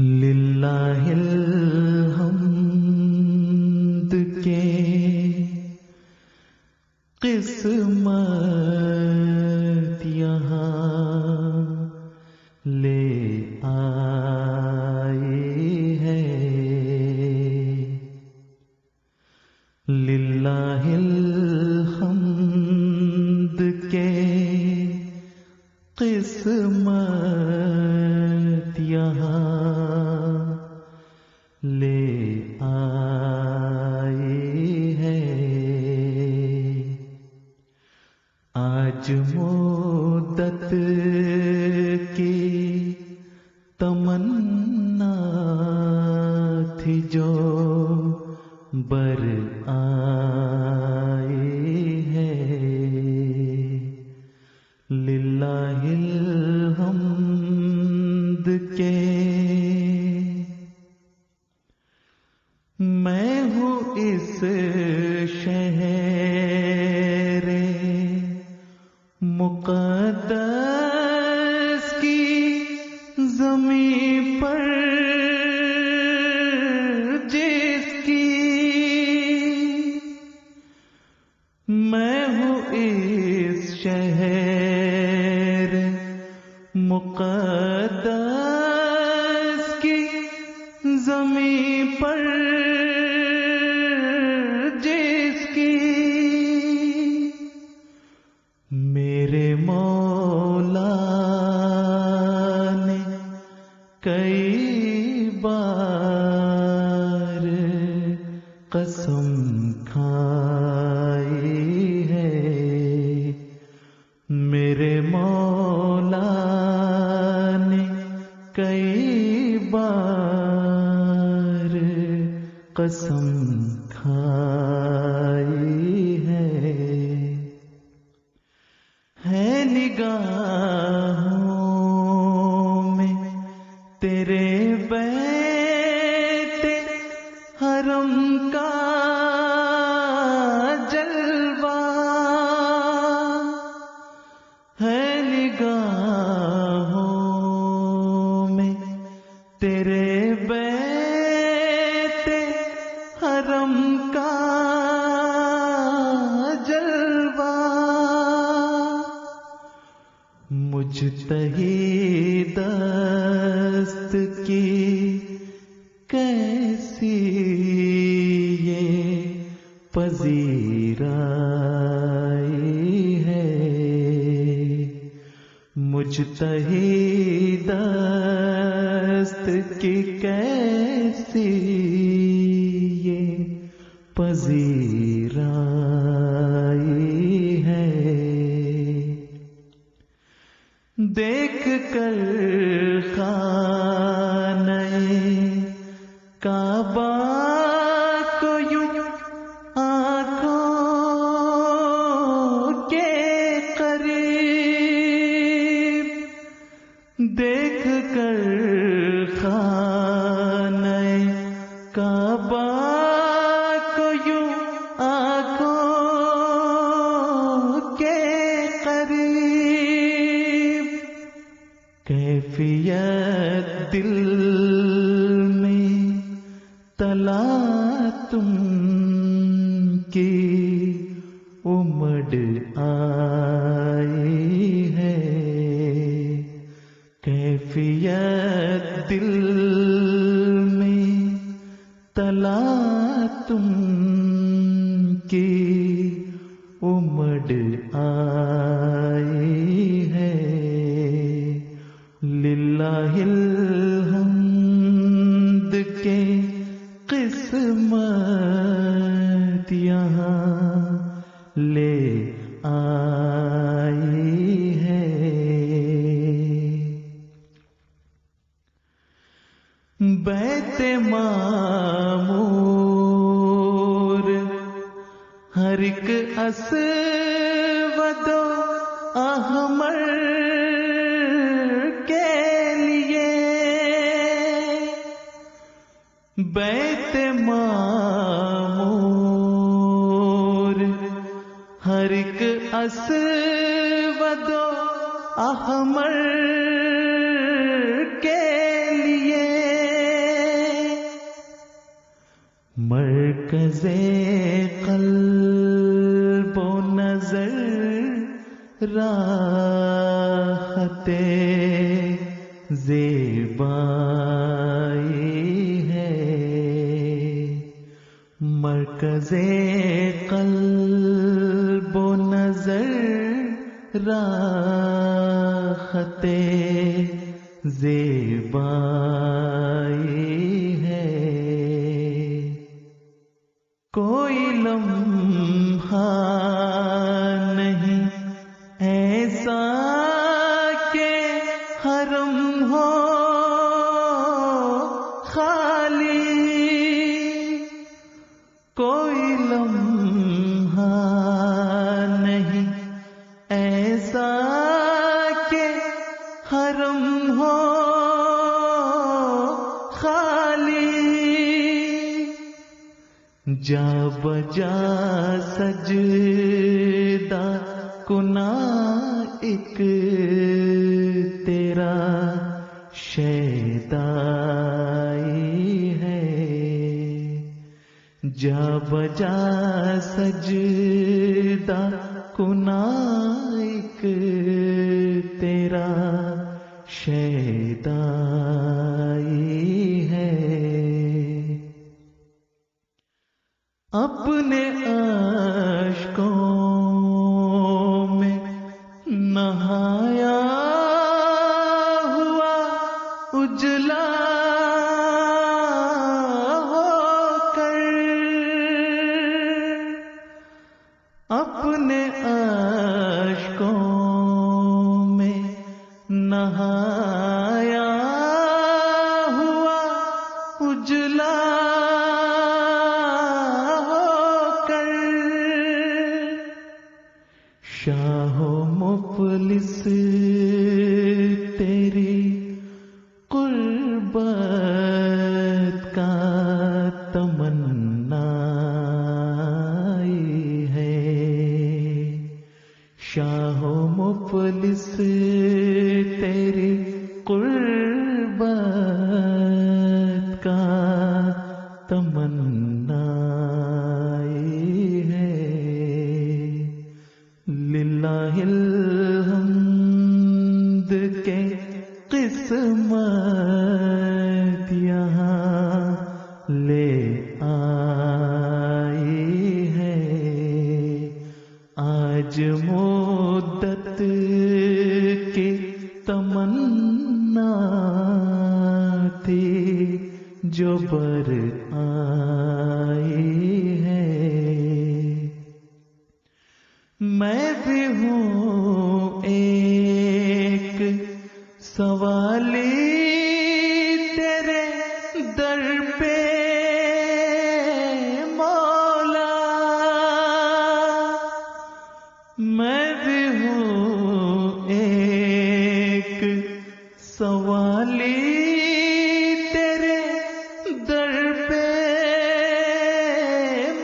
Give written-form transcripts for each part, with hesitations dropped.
للہ الحمد کے قسمت یہاں لے آئی ہے، للہ الحمد کے قسمت یہاں لے آئی ہے۔ آج مدت کی تمنا تھی جو بر آئی ہے، للہ الحمد کے۔ میں ہوں اس شہر مقدس کی زمین پر، جس کی میں ہوں اس شہر مقدس کی زمین پر، جس کی میرے مولا نے کئی بار قسم کھائی ہے، میرے مولا نے کئی بار قسم کھائی ہے نگاہوں میں تیرے بیت حرم کا جلوہ، ہے نگاہوں میں تیرے بیت حرم کا جلوہ، مجتہی دست کی کیسی یہ پذیرائی ہے، مجتہی دست کی کیسی یہ پذیرائی ہے۔ دیکھ کر خانہ کعبہ کو یوں آنکھوں کے قریب، دیکھ کر خانہ کعبہ کو یوں آنکھوں کے قریب، کیفیت دل میں تلاطم کی امڑ آئی ہے، کیفیت دل میں تلاطم کی امڑ آئی ہے، للہ الحمد کے قسمت یہاں لے آئی ہے۔ بیت معمور ہر ایک اسود و احمر کے لیے، بیت معمور ہر ایک اسود و احمر کے لیے مرکز قلب و نظر راحت زیبائی ہے، مرکز قلب و نظر راحت زیبائی ہے، کوئی لمحہ نہیں ایسا کہ حرم ہو خالی، کوئی لمحہ نہیں ایسا کہ حرم ہو خالی، جا بجا سجدہ کنا ایک تیرا شیدائی ہے، جا بجا سجدہ کنا ایک تیرا شیدائی ہے، اپنے اشکوں میں نہایا ہوا اجلا ہو کر، اپنے اشکوں میں نہایا ہوا اجلا شاہ و مفلس تیری قربت کا تمنائی ہے، شاہ و مفلس تیری قربت کا تمنائی ہے، للہ الحمد کے قسمت یہاں لے آئی ہے، آج مدت کی تمنا تھی جو بر آئی ہے، میں بھی ہوں ایک سوالی تیرے در پہ مولا، میں بھی ہوں ایک سوالی تیرے در پہ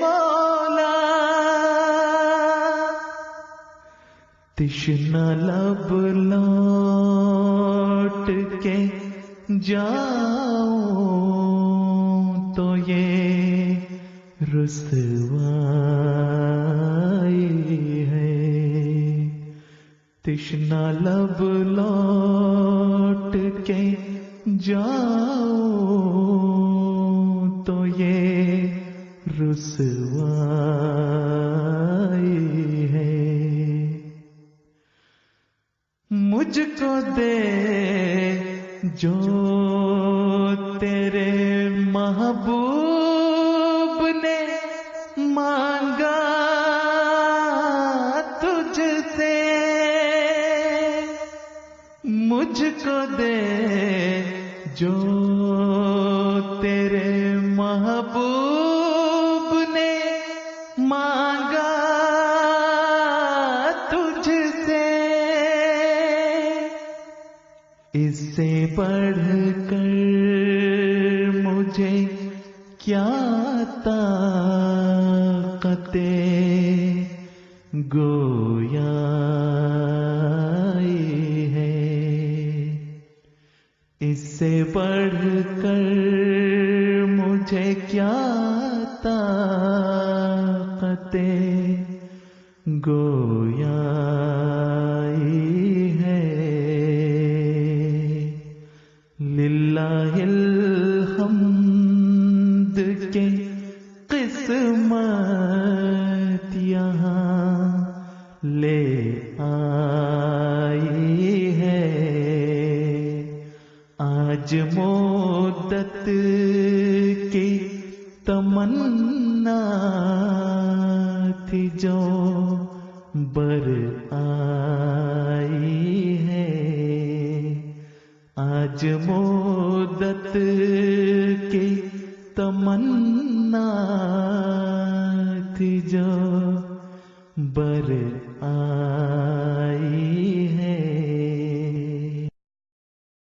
مولا، تشنہ لب لوٹ کے جاؤں تو یہ رسوائی ہے، تشنہ لب لوٹ کے جاؤں تو یہ رسوائی ہے، مجھ کو دے جو تیرے محبوب نے مانگا تجھ سے، مجھ کو دے جو تیرے محبوب نے مانگا تجھ سے، اس سے بڑھ کر مجھے کیا طاقت گویائی ہے، اس سے بڑھ کر مجھے کیا طاقتیں گویائی ہے، للہ الحمد کے قسمت یہاں لے آئی ہے، آج مدت کی تمنا تھی جو بر آئی ہے، آج مدت